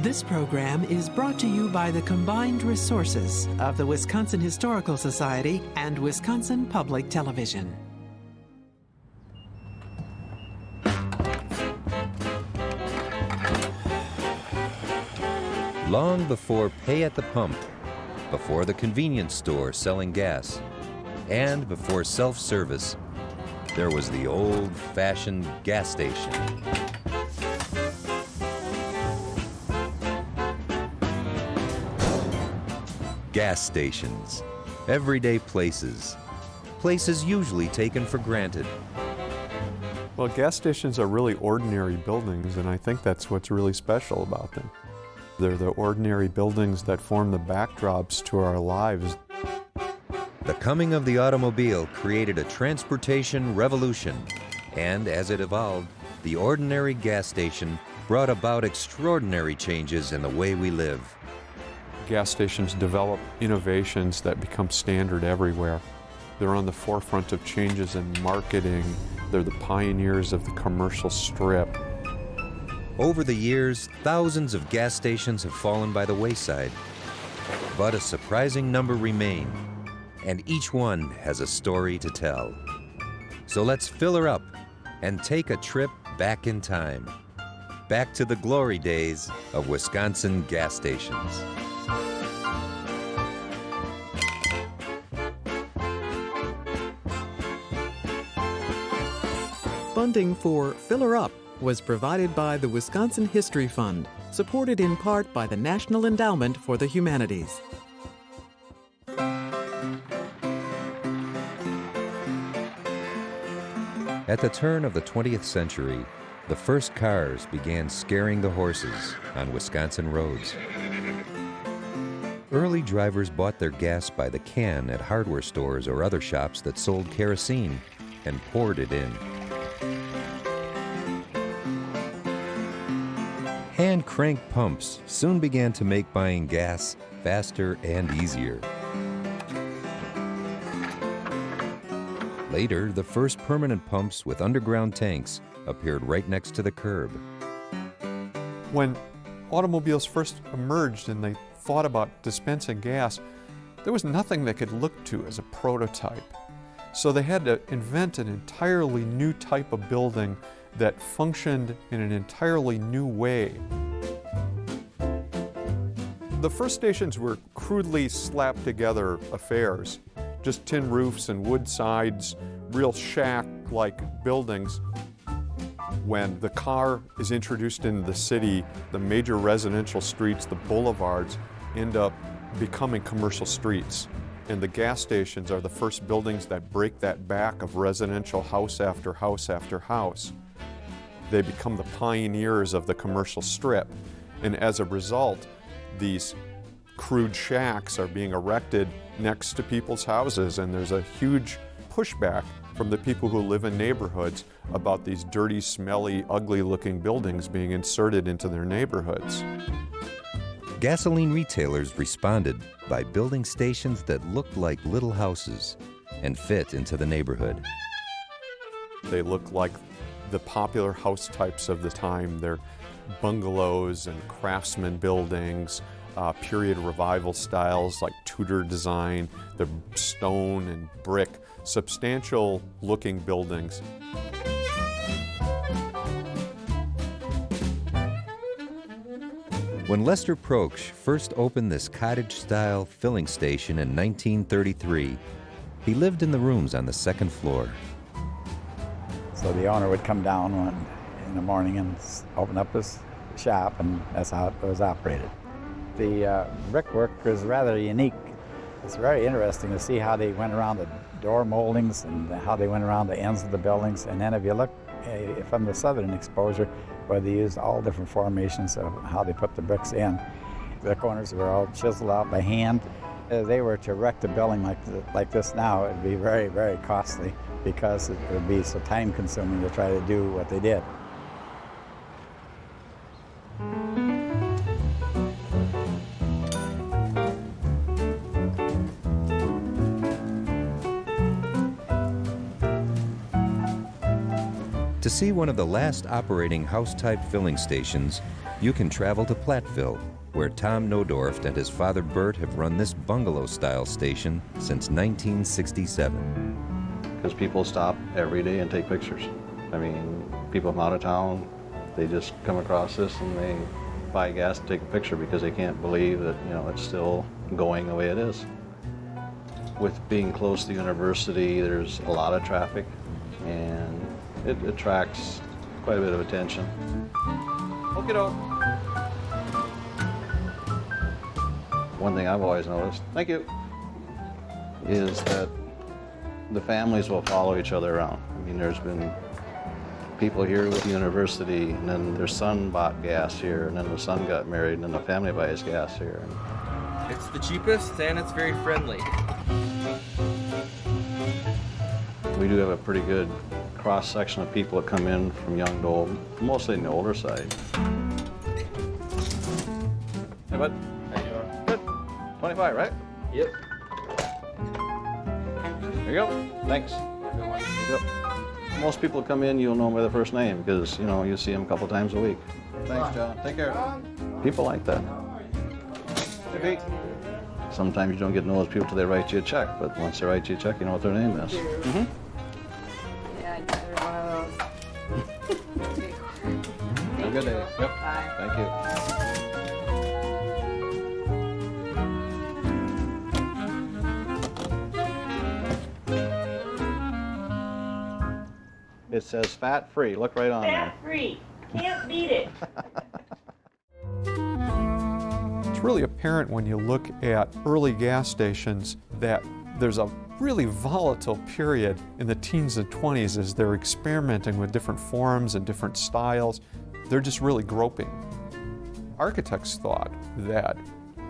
This program is brought to you by the combined resources of the Wisconsin Historical Society and Wisconsin Public Television. Long before pay at the pump, before the convenience store selling gas, and before self-service, there was the old-fashioned gas station. Gas stations, everyday places, places usually taken for granted. Well, gas stations are really ordinary buildings, and I think that's what's really special about them. They're the ordinary buildings that form the backdrops to our lives. The coming of the automobile created a transportation revolution, and as it evolved, the ordinary gas station brought about extraordinary changes in the way we live. Gas stations develop innovations that become standard everywhere. They're on the forefront of changes in marketing. They're the pioneers of the commercial strip. Over the years, thousands of gas stations have fallen by the wayside, but a surprising number remain, and each one has a story to tell. So let's fill her up and take a trip back in time, back to the glory days of Wisconsin gas stations. Funding for Fill Her Up was provided by the Wisconsin History Fund, supported in part by the National Endowment for the Humanities. At the turn of the 20th century, the first cars began scaring the horses on Wisconsin roads. Early drivers bought their gas by the can at hardware stores or other shops that sold kerosene and poured it in. Hand-crank pumps soon began to make buying gas faster and easier. Later, the first permanent pumps with underground tanks appeared right next to the curb. When automobiles first emerged and they thought about dispensing gas, there was nothing they could look to as a prototype. So they had to invent an entirely new type of building that functioned in an entirely new way. The first stations were crudely slapped together affairs, just tin roofs and wood sides, real shack-like buildings. When the car is introduced into the city, the major residential streets, the boulevards, end up becoming commercial streets. And the gas stations are the first buildings that break that back of residential house after house after house. They become the pioneers of the commercial strip. And as a result, these crude shacks are being erected next to people's houses, and there's a huge pushback from the people who live in neighborhoods about these dirty, smelly, ugly-looking buildings being inserted into their neighborhoods. Gasoline retailers responded by building stations that looked like little houses and fit into the neighborhood. They look like the popular house types of the time. They're bungalows and craftsman buildings, period revival styles like Tudor design. They're stone and brick, substantial looking buildings. When Lester Proksch first opened this cottage-style filling station in 1933, he lived in the rooms on the second floor. So the owner would come down in the morning and open up his shop, and that's how it was operated. The brickwork is rather unique. It's very interesting to see how they went around the door moldings and how they went around the ends of the buildings. And then if you look from the southern exposure, where they used all different formations of how they put the bricks in. The corners were all chiseled out by hand. If they were to erect a building like this now, it would be very, very costly because it would be so time-consuming to try to do what they did. To see one of the last operating house-type filling stations, you can travel to Platteville, where Tom Nodorft and his father Bert have run this bungalow-style station since 1967. Because people stop every day and take pictures. I mean, people from out of town, they just come across this and they buy gas and take a picture because they can't believe that, you know, it's still going the way it is. With being close to the university, there's a lot of traffic, and it attracts quite a bit of attention. Okie doke. One thing I've always noticed, thank you, is that the families will follow each other around. I mean, there's been people here with the university, and then their son bought gas here, and then the son got married, and then the family buys gas here. It's the cheapest, and it's very friendly. We do have a pretty good cross-section of people that come in from young to old, mostly on the older side. Hey, bud. How you doing? Good. 25, right? Yep. There you go. Thanks. Yep. Most people come in, you'll know them by their first name because, you know, you see them a couple times a week. Thanks, John. Take care. People like that. Hey, Pete. Sometimes you don't get to know those people till they write you a check, but once they write you a check, you know what their name is. Mm-hmm. Yeah, another one of those. Have a good day. Yep. Bye. Thank you. It says fat-free. Look right on there. Fat-free. Can't beat it. It's really apparent when you look at early gas stations that there's a really volatile period in the teens and 20s as they're experimenting with different forms and different styles. They're just really groping. Architects thought that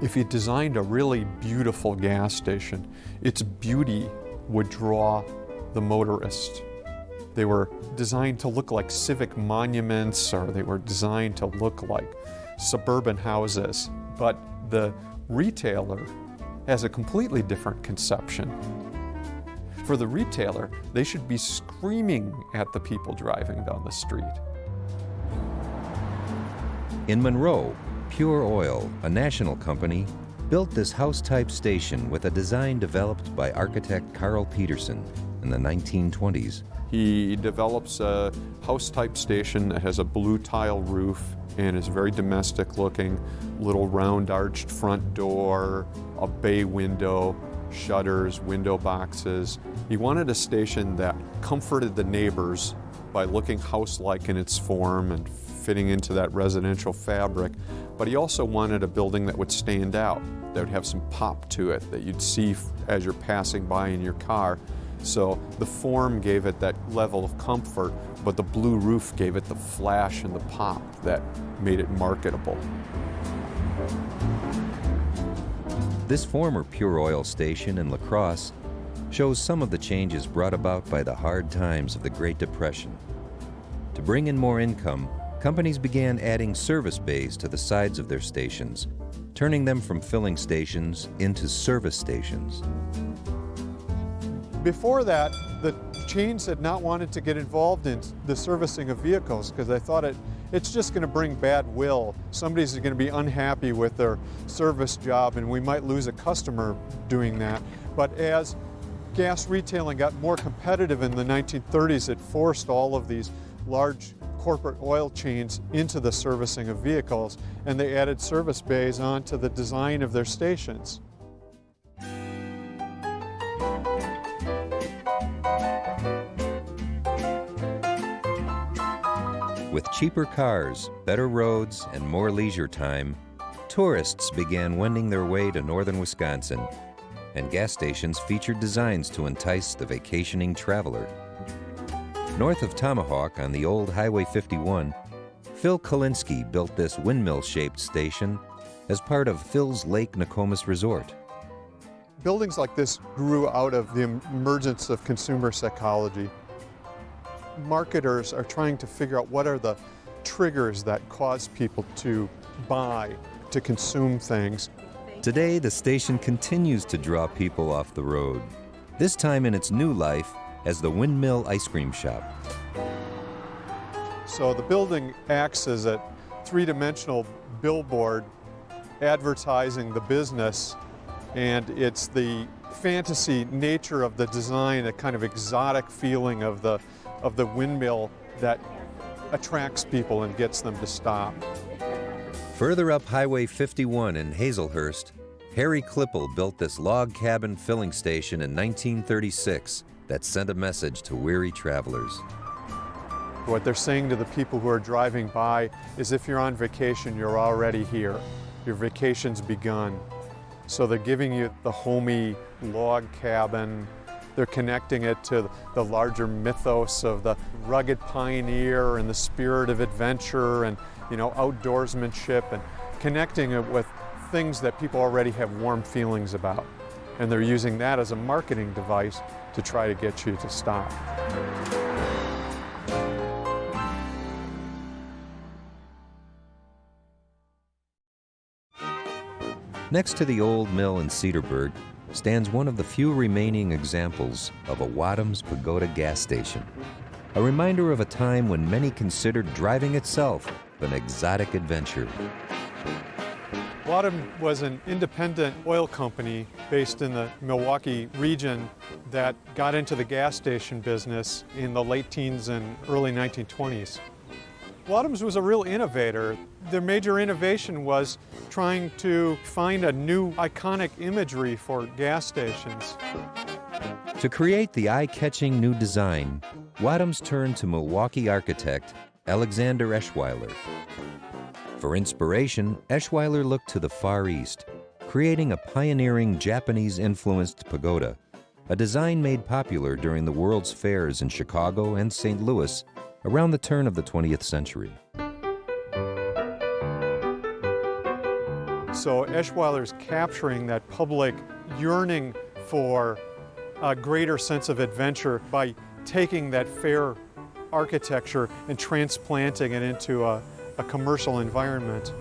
if you designed a really beautiful gas station, its beauty would draw the motorist. They were designed to look like civic monuments, or they were designed to look like suburban houses. But the retailer has a completely different conception. For the retailer, they should be screaming at the people driving down the street. In Monroe, Pure Oil, a national company, built this house-type station with a design developed by architect Carl Peterson in the 1920s. He develops a house-type station that has a blue tile roof and is very domestic looking, little round arched front door, a bay window, shutters, window boxes. He wanted a station that comforted the neighbors by looking house-like in its form and fitting into that residential fabric, but he also wanted a building that would stand out, that would have some pop to it, that you'd see as you're passing by in your car. So the form gave it that level of comfort, but the blue roof gave it the flash and the pop that made it marketable. This former Pure Oil station in La Crosse shows some of the changes brought about by the hard times of the Great Depression. To bring in more income, companies began adding service bays to the sides of their stations, turning them from filling stations into service stations. Before that, the chains had not wanted to get involved in the servicing of vehicles because they thought it's just going to bring bad will. Somebody's going to be unhappy with their service job and we might lose a customer doing that. But as gas retailing got more competitive in the 1930s, it forced all of these large corporate oil chains into the servicing of vehicles, and they added service bays onto the design of their stations. With cheaper cars, better roads, and more leisure time, tourists began wending their way to northern Wisconsin, and gas stations featured designs to entice the vacationing traveler. North of Tomahawk on the old Highway 51, Phil Kalinsky built this windmill-shaped station as part of Phil's Lake Nokomis Resort. Buildings like this grew out of the emergence of consumer psychology. Marketers are trying to figure out what are the triggers that cause people to buy, to consume things. Today, the station continues to draw people off the road, this time in its new life as the Windmill Ice Cream Shop. So the building acts as a three-dimensional billboard advertising the business, and it's the fantasy nature of the design, a kind of exotic feeling of the windmill that attracts people and gets them to stop. Further up Highway 51 in Hazelhurst, Harry Klippel built this log cabin filling station in 1936 that sent a message to weary travelers. What they're saying to the people who are driving by is if you're on vacation, you're already here. Your vacation's begun. So they're giving you the homey log cabin. They're connecting it to the larger mythos of the rugged pioneer and the spirit of adventure and, outdoorsmanship, and connecting it with things that people already have warm feelings about. And they're using that as a marketing device to try to get you to stop. Next to the old mill in Cedarburg stands one of the few remaining examples of a Wadhams Pagoda gas station. A reminder of a time when many considered driving itself an exotic adventure. Wadham was an independent oil company based in the Milwaukee region that got into the gas station business in the late teens and early 1920s. Wadhams was a real innovator. Their major innovation was trying to find a new iconic imagery for gas stations. To create the eye-catching new design, Wadhams turned to Milwaukee architect Alexander Eschweiler. For inspiration, Eschweiler looked to the Far East, creating a pioneering Japanese-influenced pagoda, a design made popular during the World's Fairs in Chicago and St. Louis around the turn of the 20th century. So Eschweiler's capturing that public yearning for a greater sense of adventure by taking that fair architecture and transplanting it into a commercial environment.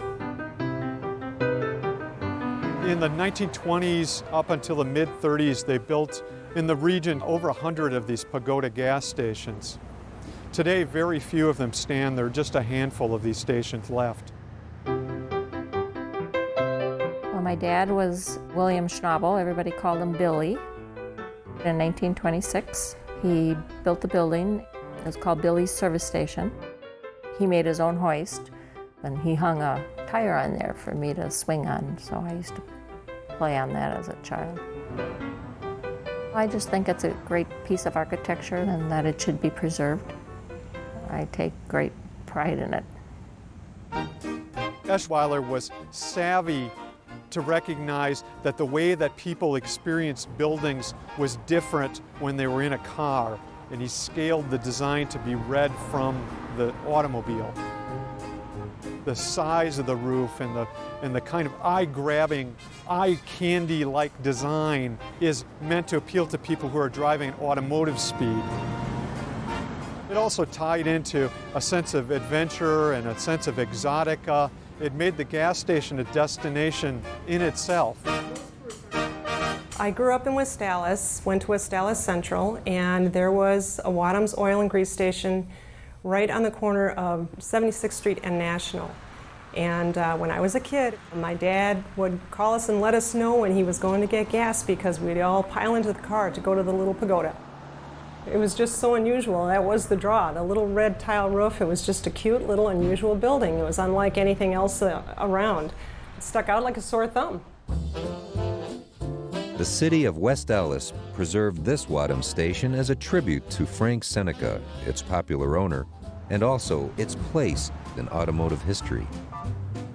In the 1920s up until the mid-30s, they built in the region over 100 of these pagoda gas stations. Today, very few of them stand. There are just a handful of these stations left. Well, my dad was William Schnabel. Everybody called him Billy. In 1926, he built the building. It was called Billy's Service Station. He made his own hoist, and he hung a tire on there for me to swing on, so I used to play on that as a child. I just think it's a great piece of architecture and that it should be preserved. I take great pride in it. Eschweiler was savvy to recognize that the way that people experienced buildings was different when they were in a car, and he scaled the design to be read from the automobile. The size of the roof and the kind of eye-grabbing, eye-candy-like design is meant to appeal to people who are driving at automotive speed. It also tied into a sense of adventure and a sense of exotica. It made the gas station a destination in itself. I grew up in West Dallas, went to West Dallas Central, and there was a Wadhams Oil and Grease station right on the corner of 76th Street and National. And when I was a kid, my dad would call us and let us know when he was going to get gas because we'd all pile into the car to go to the little pagoda. It was just so unusual. That was the draw. The little red tile roof, it was just a cute little unusual building. It was unlike anything else around. It stuck out like a sore thumb. The city of West Dallas preserved this Wadhams station as a tribute to Frank Seneca, its popular owner, and also its place in automotive history.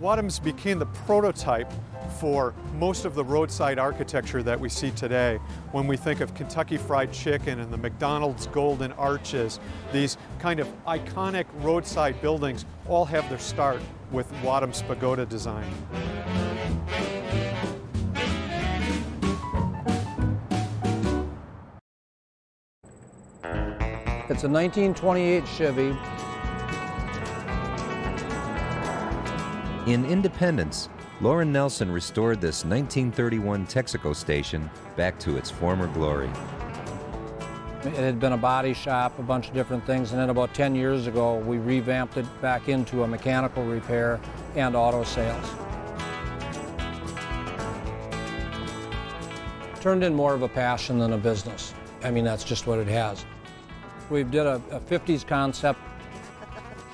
Wadhams became the prototype for most of the roadside architecture that we see today. When we think of Kentucky Fried Chicken and the McDonald's Golden Arches, these kind of iconic roadside buildings all have their start with Wadhams pagoda design. It's a 1928 Chevy. In Independence, Lauren Nelson restored this 1931 Texaco station back to its former glory. It had been a body shop, a bunch of different things, and then about 10 years ago, we revamped it back into a mechanical repair and auto sales. Turned in more of a passion than a business. I mean, that's just what it has. We did a 50s concept.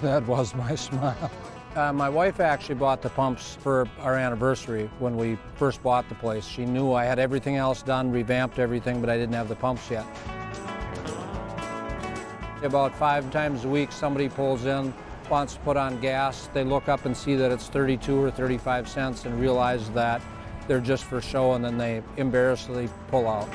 That was my smile. My wife actually bought the pumps for our anniversary when we first bought the place. She knew I had everything else done, revamped everything, but I didn't have the pumps yet. About 5 times a week, somebody pulls in, wants to put on gas. They look up and see that it's 32 or 35 cents and realize that they're just for show, and then they embarrassedly pull out.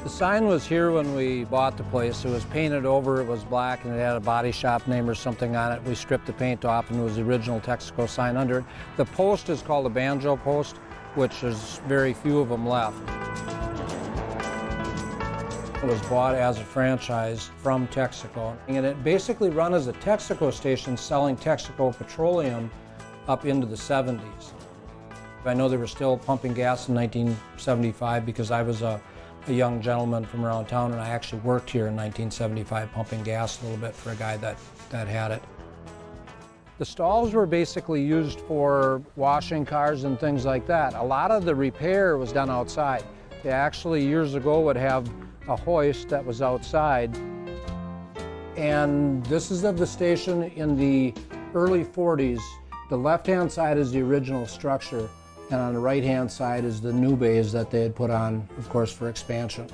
The sign was here when we bought the place. It was painted over, it was black, and it had a body shop name or something on it. We stripped the paint off, and it was the original Texaco sign under it. The post is called a banjo post, which is very few of them left. It was bought as a franchise from Texaco, and it basically run as a Texaco station selling Texaco petroleum up into the 70s. I know they were still pumping gas in 1975 because I was a young gentleman from around town, and I actually worked here in 1975 pumping gas a little bit for a guy that had it. The stalls were basically used for washing cars and things like that. A lot of the repair was done outside. They actually years ago would have a hoist that was outside. And this is of the station in the early 40s. The left-hand side is the original structure, and on the right-hand side is the new bays that they had put on, of course, for expansion.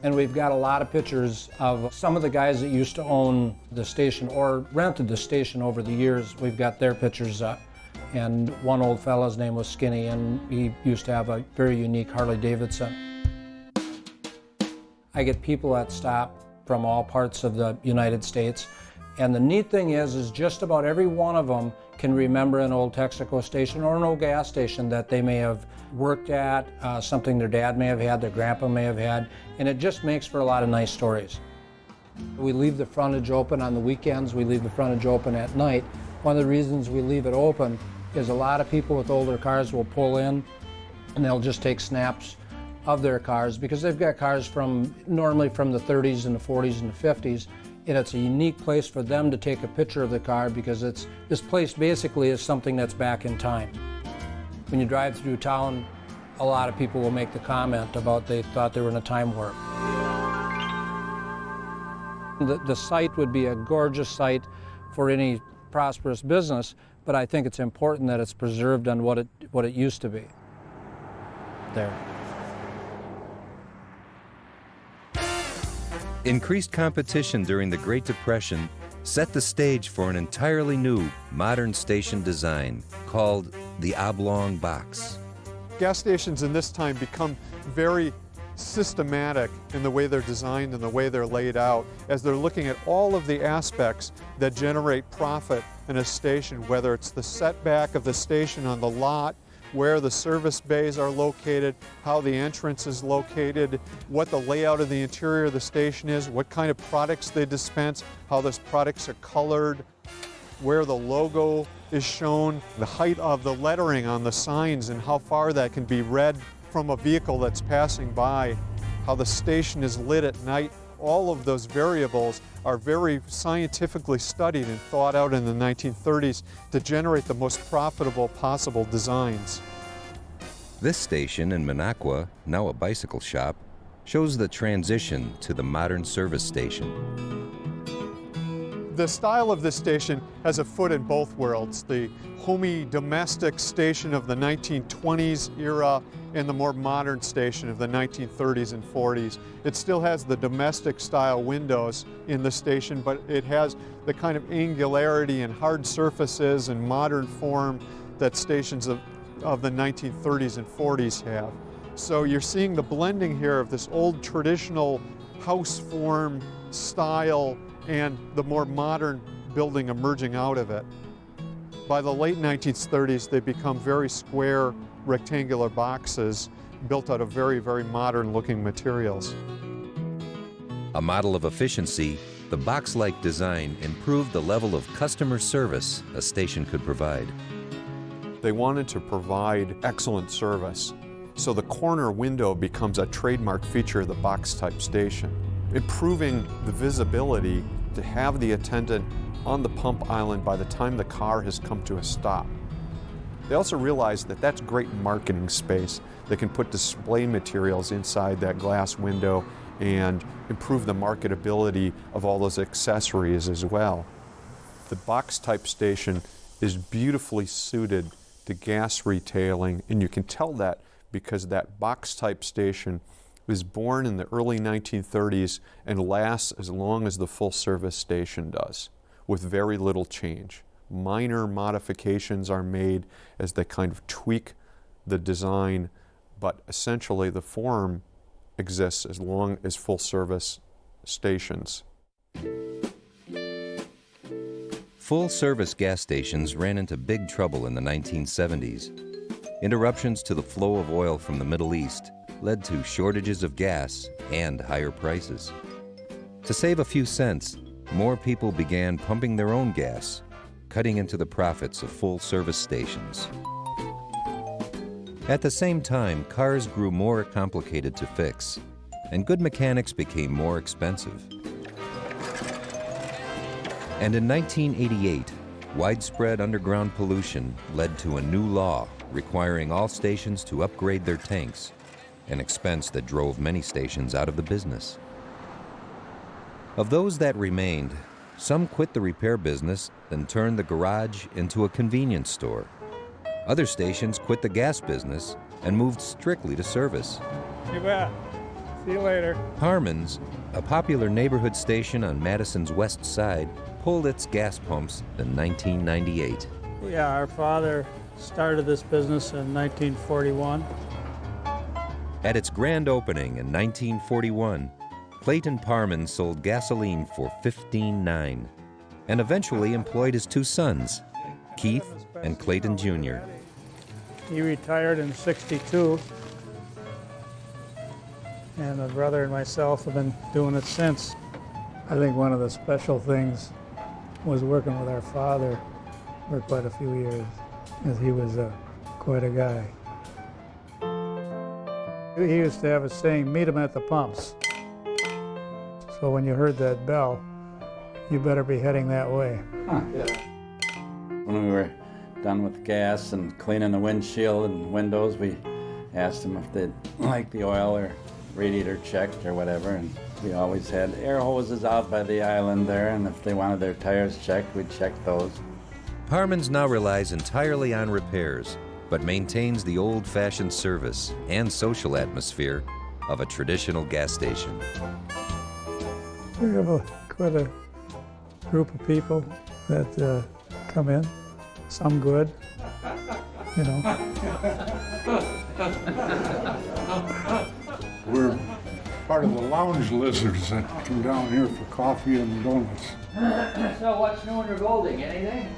And we've got a lot of pictures of some of the guys that used to own the station or rented the station over the years. We've got their pictures up. And one old fella's name was Skinny, and he used to have a very unique Harley Davidson. I get people that stop from all parts of the United States. And the neat thing is just about every one of them can remember an old Texaco station or an old gas station that they may have worked at, something their dad may have had, their grandpa may have had, and it just makes for a lot of nice stories. We leave the frontage open on the weekends, we leave the frontage open at night. One of the reasons we leave it open is a lot of people with older cars will pull in and they'll just take snaps of their cars because they've got cars normally from the 30s and the 40s and the 50s. And it's a unique place for them to take a picture of the car because this place basically is something that's back in time. When you drive through town, a lot of people will make the comment about they thought they were in a time warp. The site would be a gorgeous site for any prosperous business, but I think it's important that it's preserved on what it used to be. There. Increased competition during the Great Depression set the stage for an entirely new, modern station design called the oblong box. Gas stations in this time become very systematic in the way they're designed and the way they're laid out as they're looking at all of the aspects that generate profit in a station, whether it's the setback of the station on the lot, where the service bays are located, how the entrance is located, what the layout of the interior of the station is, what kind of products they dispense, how those products are colored, where the logo is shown, the height of the lettering on the signs and how far that can be read from a vehicle that's passing by, how the station is lit at night. All of those variables are very scientifically studied and thought out in the 1930s to generate the most profitable possible designs. This station in Minocqua, now a bicycle shop, shows the transition to the modern service station. The style of this station has a foot in both worlds, the homey domestic station of the 1920s era and the more modern station of the 1930s and 40s. It still has the domestic style windows in the station, but it has the kind of angularity and hard surfaces and modern form that stations of the 1930s and 40s have. So you're seeing the blending here of this old traditional house form style and the more modern building emerging out of it. By the late 1930s, they become very square, rectangular boxes built out of very, very modern-looking materials. A model of efficiency, the box-like design improved the level of customer service a station could provide. They wanted to provide excellent service, So the corner window becomes a trademark feature of the box-type station, improving the visibility to have the attendant on the pump island by the time the car has come to a stop. They also realized that that's great marketing space. They can put display materials inside that glass window and improve the marketability of all those accessories as well. The box-type station is beautifully suited to gas retailing, and you can tell that because that box-type station was born in the early 1930s and lasts as long as the full-service station does, with very little change. Minor modifications are made as they kind of tweak the design, but essentially the form exists as long as full-service stations. Full-service gas stations ran into big trouble in the 1970s. Interruptions to the flow of oil from the Middle East led to shortages of gas and higher prices. To save a few cents, more people began pumping their own gas, cutting into the profits of full-service stations. At the same time, cars grew more complicated to fix, and good mechanics became more expensive. And in 1988, widespread underground pollution led to a new law requiring all stations to upgrade their tanks, an expense that drove many stations out of the business. Of those that remained, some quit the repair business and turned the garage into a convenience store. Other stations quit the gas business and moved strictly to service. You bet. See you later. Harmon's, a popular neighborhood station on Madison's west side, pulled its gas pumps in 1998. Yeah, our father started this business in 1941. At its grand opening in 1941, Clayton Parman sold gasoline for $15.9 and eventually employed his two sons, Keith and Clayton Jr. He retired in '62, and my brother and myself have been doing it since. I think one of the special things was working with our father for quite a few years, as he was quite a guy. He used to have a saying, meet him at the pumps. So when you heard that bell, you better be heading that way. Huh. When we were done with gas and cleaning the windshield and windows, we asked them if they'd like the oil or radiator checked or whatever, and we always had air hoses out by the island there, and if they wanted their tires checked, we'd check those. Parman's now relies entirely on repairs, but maintains the old-fashioned service and social atmosphere of a traditional gas station. We have quite a group of people that come in, some good, you know. We're part of the lounge lizards that come down here for coffee and donuts. So what's new in Golding? Anything?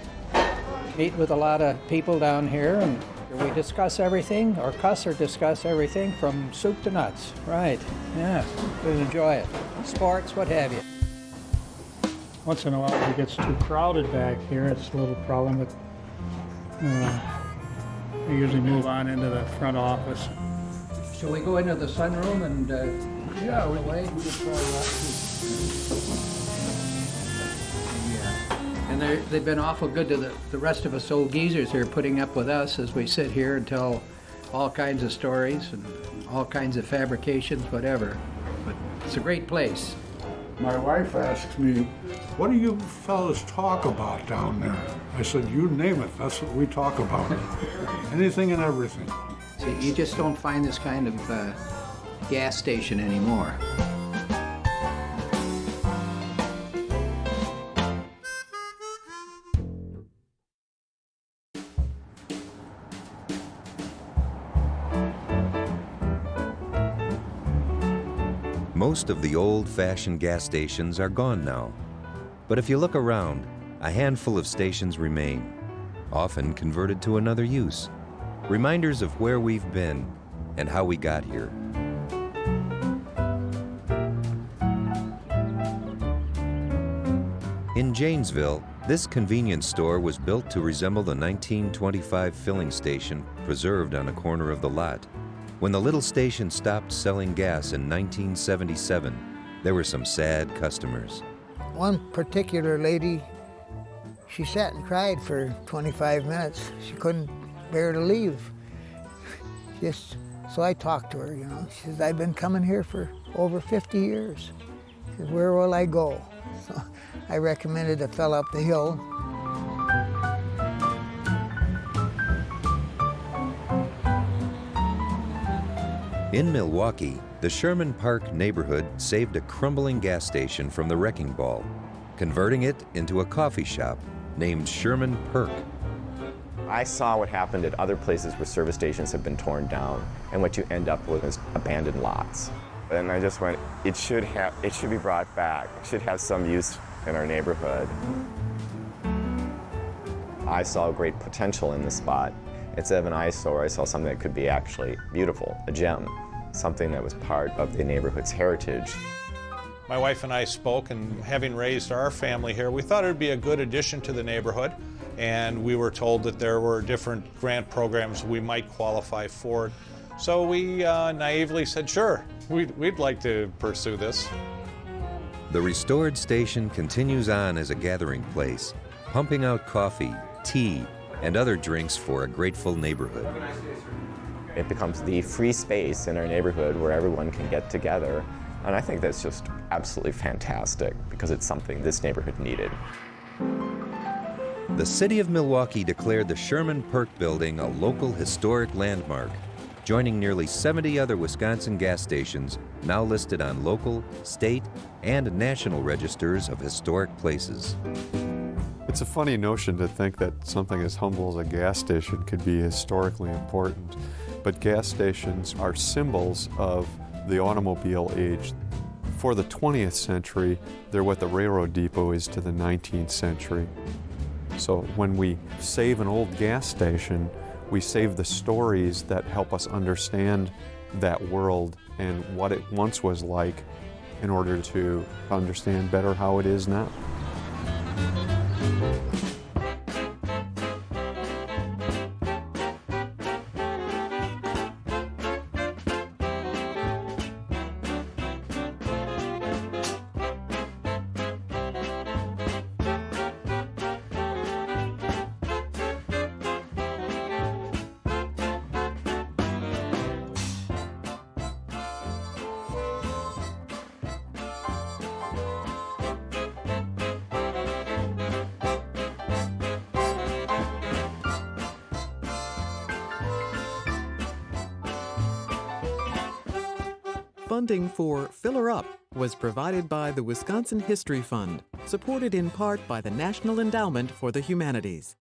Meet with a lot of people down here, and we discuss everything, or cuss or discuss everything from soup to nuts. Right, yeah, we enjoy it. Sports, what have you. Once in a while it gets too crowded back here. It's a little problem, but we usually move on into the front office. Shall we go into the sunroom and yeah, we away? And they've been awful good to the rest of us old geezers here, putting up with us as we sit here and tell all kinds of stories and all kinds of fabrications, whatever. But it's a great place. My wife asks me, what do you fellas talk about down there? I said, you name it, that's what we talk about. Anything and everything. See, you just don't find this kind of gas station anymore. Most of the old-fashioned gas stations are gone now. But if you look around, a handful of stations remain, often converted to another use. Reminders of where we've been and how we got here. In Janesville, this convenience store was built to resemble the 1925 filling station preserved on a corner of the lot. When the little station stopped selling gas in 1977, there were some sad customers. One particular lady, she sat and cried for 25 minutes. She couldn't bear to leave. So I talked to her, you know. She says, I've been coming here for over 50 years. She says, where will I go? So I recommended a fellow up the hill. In Milwaukee, the Sherman Park neighborhood saved a crumbling gas station from the wrecking ball, converting it into a coffee shop named Sherman Perk. I saw what happened at other places where service stations have been torn down, and what you end up with is abandoned lots. And I just went, it should be brought back. It should have some use in our neighborhood. I saw great potential in the spot. Instead of an eyesore, I saw something that could be actually beautiful, a gem, something that was part of the neighborhood's heritage. My wife and I spoke, and having raised our family here, we thought it would be a good addition to the neighborhood, and we were told that there were different grant programs we might qualify for. So we naively said, sure, we'd like to pursue this. The restored station continues on as a gathering place, pumping out coffee, tea, and other drinks for a grateful neighborhood. It becomes the free space in our neighborhood where everyone can get together, and I think that's just absolutely fantastic because it's something this neighborhood needed. The city of Milwaukee declared the Sherman Perk building a local historic landmark, joining nearly 70 other Wisconsin gas stations now listed on local, state, and national registers of historic places. It's a funny notion to think that something as humble as a gas station could be historically important, but gas stations are symbols of the automobile age. For the 20th century, they're what the railroad depot is to the 19th century. So when we save an old gas station, we save the stories that help us understand that world and what it once was like in order to understand better how it is now. Funding for Filler Up was provided by the Wisconsin History Fund, supported in part by the National Endowment for the Humanities.